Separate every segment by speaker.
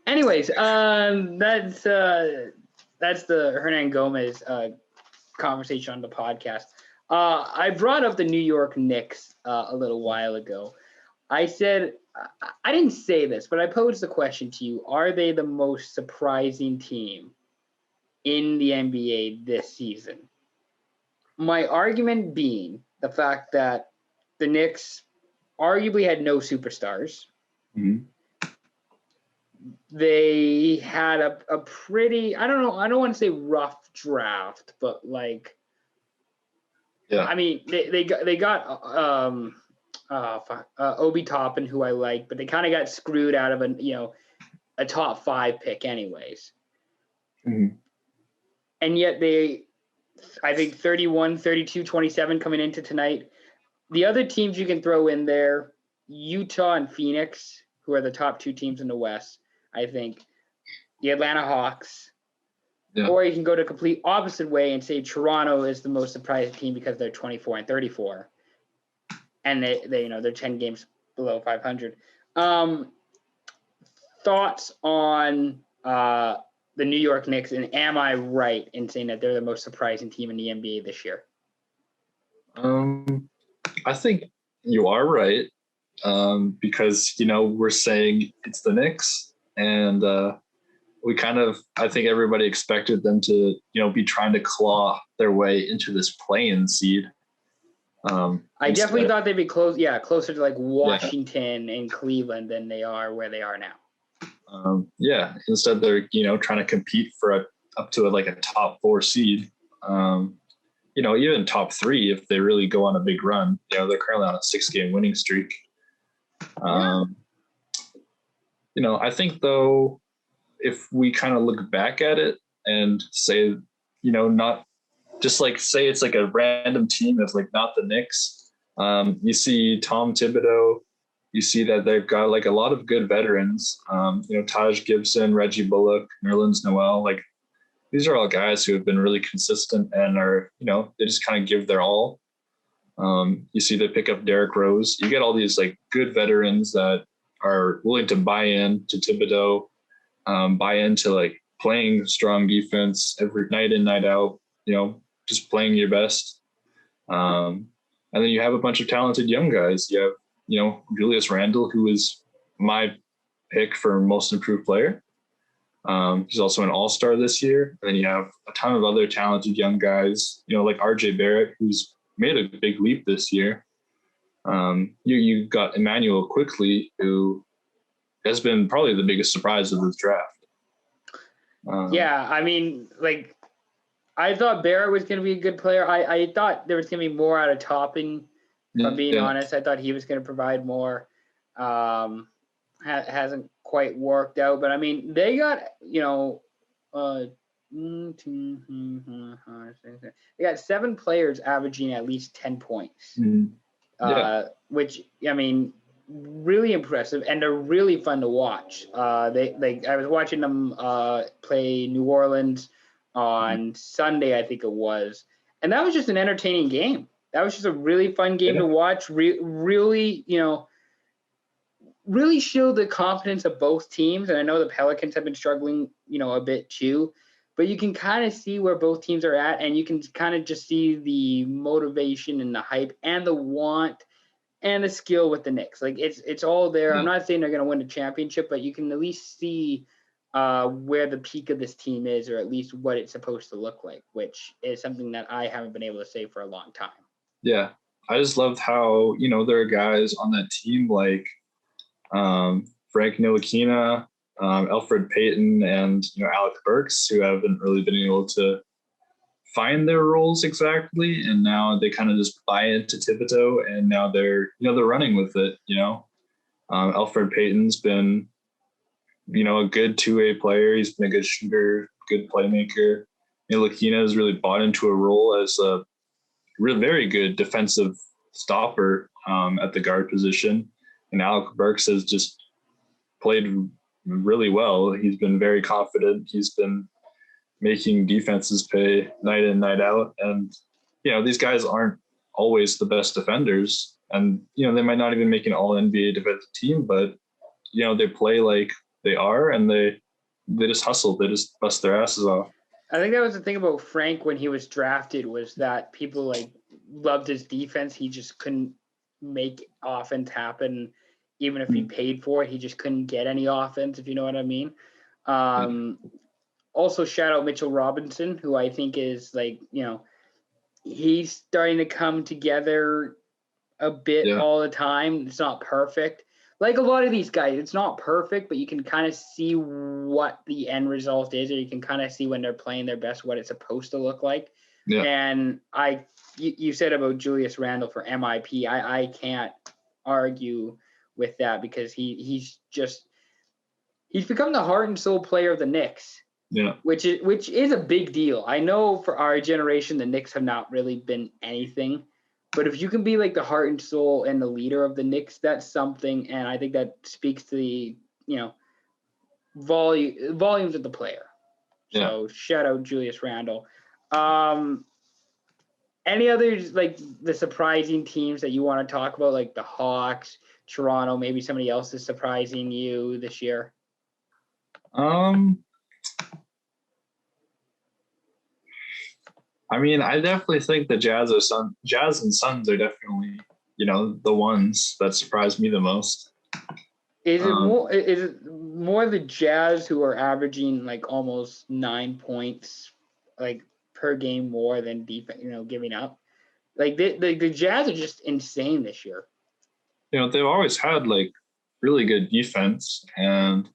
Speaker 1: Anyways, that's the Hernan Gomez conversation on the podcast. I brought up the New York Knicks a little while ago. I said, I didn't say this, but I posed the question to you: are they the most surprising team in the NBA this season? My argument being the fact that the Knicks arguably had no superstars.
Speaker 2: Mm-hmm.
Speaker 1: They had a pretty, I don't want to say rough draft, but like,
Speaker 2: Yeah.
Speaker 1: I mean, they got Obi Toppin, who I like, but they kind of got screwed out of a top 5 pick anyways.
Speaker 2: Mm-hmm.
Speaker 1: And yet I think 31, 32, 27 coming into tonight. The other teams you can throw in there, Utah and Phoenix, who are the top 2 teams in the West, I think. The Atlanta Hawks. Yeah. Or you can go the complete opposite way and say Toronto is the most surprising team because they're 24 and 34. And they're 10 games below 500. Thoughts on the New York Knicks, and am I right in saying that they're the most surprising team in the NBA this year?
Speaker 2: I think you are right, because, we're saying it's the Knicks, and we kind of, I think everybody expected them to, be trying to claw their way into this play-in seed.
Speaker 1: I definitely thought they'd be closer to like Washington and Cleveland than they are where they are now.
Speaker 2: Instead they're, trying to compete for up to a top 4 seed. Even top 3 if they really go on a big run. They're currently on a 6-game winning streak. I think though, if we kind of look back at it and say, not just say it's a random team that's not the Knicks. You see Tom Thibodeau. You see that they've got a lot of good veterans, Taj Gibson, Reggie Bullock, Nerlens Noel. These are all guys who have been really consistent and are, they just kind of give their all. You see they pick up Derrick Rose. You get all these good veterans that are willing to buy in to Thibodeau, buy into playing strong defense every night in, night out, just playing your best. And then you have a bunch of talented young guys. You have, Julius Randle, who is my pick for most improved player. He's also an all-star this year. And then you have a ton of other talented young guys, like RJ Barrett, who's made a big leap this year. You got Emmanuel Quickly, who has been probably the biggest surprise of this draft.
Speaker 1: I mean, I thought Barrett was going to be a good player. I thought there was going to be more out of Toppin. If I'm being honest, I thought he was going to provide more. Hasn't quite worked out, but I mean, they got, they got 7 players averaging at least 10 points, which, I mean, really impressive, and they're really fun to watch. I was watching them play New Orleans on Sunday, I think it was, and that was just an entertaining game. That was just a really fun game to watch. Really, really show the confidence of both teams. And I know the Pelicans have been struggling, a bit too, but you can kind of see where both teams are at, and you can kind of just see the motivation and the hype and the want and the skill with the Knicks. It's all there. I'm not saying they're going to win the championship, but you can at least see where the peak of this team is, or at least what it's supposed to look like, which is something that I haven't been able to say for a long time.
Speaker 2: Yeah. I just loved how, there are guys on that team like Frank Ntilikina, Elfrid Payton, and, Alec Burks, who haven't really been able to find their roles exactly. And now they kind of just buy into Thibodeau, and now they're running with it, Elfrid Payton's been, a good 2-way player. He's been a good shooter, good playmaker. Ntilikina has really bought into a role as a very good defensive stopper at the guard position. And Alec Burks has just played really well. He's been very confident. He's been making defenses pay night in, night out. And, these guys aren't always the best defenders. And, they might not even make an all NBA defensive team, but, they play like they are, and they just hustle. They just bust their asses off.
Speaker 1: I think that was the thing about Frank when he was drafted, was that people like loved his defense. He just couldn't make offense happen. Even if he paid for it, he just couldn't get any offense, if you know what I mean. Also, shout out Mitchell Robinson, who I think is like, he's starting to come together a bit all the time. It's not perfect. Like a lot of these guys, it's not perfect, but you can kind of see what the end result is, or you can kind of see when they're playing their best, what it's supposed to look like.
Speaker 2: Yeah.
Speaker 1: And you said about Julius Randle for MIP. I can't argue with that, because he's become the heart and soul player of the Knicks.
Speaker 2: Yeah.
Speaker 1: Which is a big deal. I know for our generation, the Knicks have not really been anything. But if you can be like the heart and soul and the leader of the Knicks, that's something. And I think that speaks to the, volumes of the player.
Speaker 2: Yeah.
Speaker 1: So shout out Julius Randle. Any other, like, the surprising teams that you want to talk about, like the Hawks, Toronto, maybe somebody else is surprising you this year?
Speaker 2: I mean, I definitely think the Jazz and Suns are definitely, the ones that surprised me the most.
Speaker 1: Is it more the Jazz, who are averaging like almost 9 points like per game more than defense, giving up? Like the Jazz are just insane this year.
Speaker 2: They've always had like really good defense, and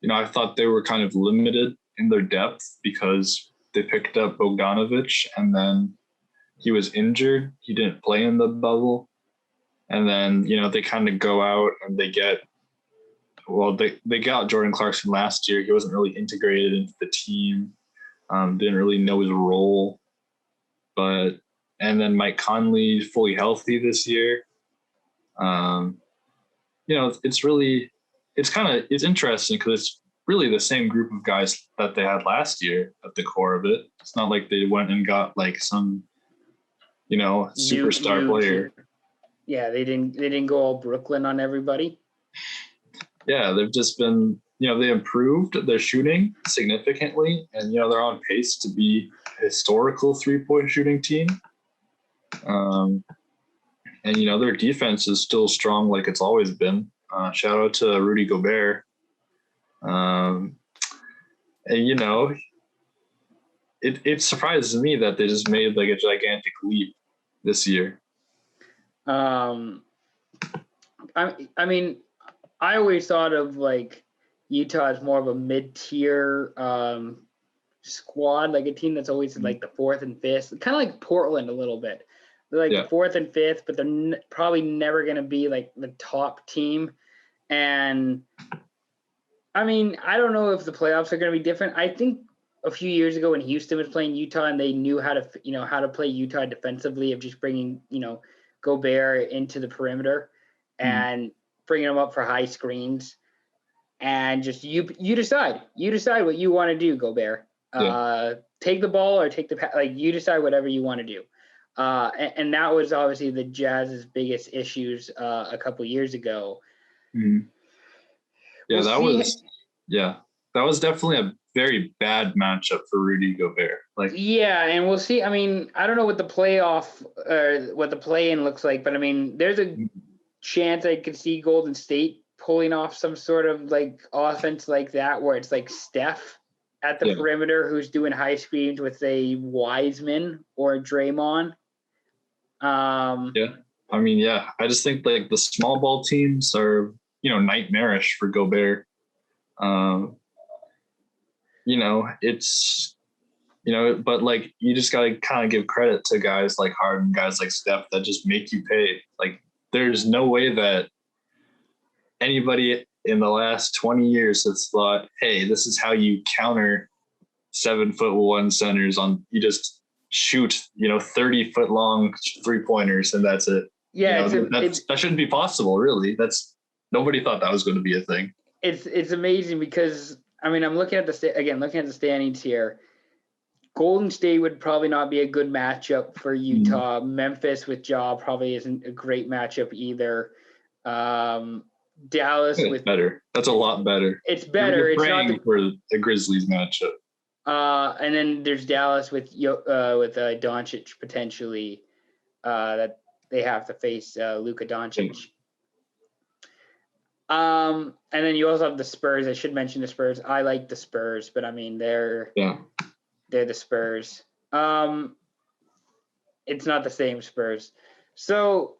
Speaker 2: I thought they were kind of limited in their depth because they picked up Bogdanovic, and then he was injured. He didn't play in the bubble. And then, they kind of go out and they got Jordan Clarkson last year. He wasn't really integrated into the team. Didn't really know his role. And then Mike Conley fully healthy this year. It's interesting because it's really the same group of guys that they had last year at the core of it. It's not like they went and got like some, superstar player.
Speaker 1: Yeah, they didn't go all Brooklyn on everybody.
Speaker 2: Yeah, they've just been, they improved their shooting significantly, and they're on pace to be a historical 3-point shooting team. And their defense is still strong like it's always been. Shout out to Rudy Gobert. And it surprises me that they just made like a gigantic leap this year.
Speaker 1: I mean, I always thought of like Utah as more of a mid-tier squad, like a team that's always in like the fourth and fifth, kind of like Portland a little bit. They're like the fourth and fifth, but they're probably never going to be like the top team. And I mean, I don't know if the playoffs are going to be different. I think a few years ago when Houston was playing Utah and they knew how to play Utah defensively, of just bringing, Gobert into the perimeter and bringing them up for high screens, and just you decide what you want to do, Gobert. Take the ball or take the pass. Like, you decide whatever you want to do. And that was obviously the Jazz's biggest issues a couple years ago.
Speaker 2: Mm-hmm. Yeah, that was definitely a very bad matchup for Rudy Gobert.
Speaker 1: And we'll see. I mean, I don't know what the playoff or what the play-in looks like, but I mean, there's a chance I could see Golden State pulling off some sort of like offense like that, where it's like Steph at the perimeter who's doing high screens with a Wiseman or a Draymond.
Speaker 2: I just think like the small ball teams are, nightmarish for Gobert. It's, but like, you just got to kind of give credit to guys like Harden, guys like Steph that just make you pay. Like, there's no way that anybody in the last 20 years has thought, hey, this is how you counter 7'1" centers you just shoot, 30-foot long 3-pointers and that's it.
Speaker 1: Yeah.
Speaker 2: That shouldn't be possible, really. Nobody thought that was going to be a thing.
Speaker 1: It's amazing because, I mean, I'm looking at the standings here. Golden State would probably not be a good matchup for Utah. Memphis with Ja probably isn't a great matchup either. Dallas
Speaker 2: It's
Speaker 1: with
Speaker 2: better. That's a lot better.
Speaker 1: It's better.
Speaker 2: You're
Speaker 1: It's not
Speaker 2: praying for the Grizzlies matchup.
Speaker 1: and then there's Dallas with Doncic potentially that they have to face Luka Doncic. And then you also have the Spurs. I should mention the Spurs. I like the Spurs, but I mean they're the Spurs. It's not the same Spurs. So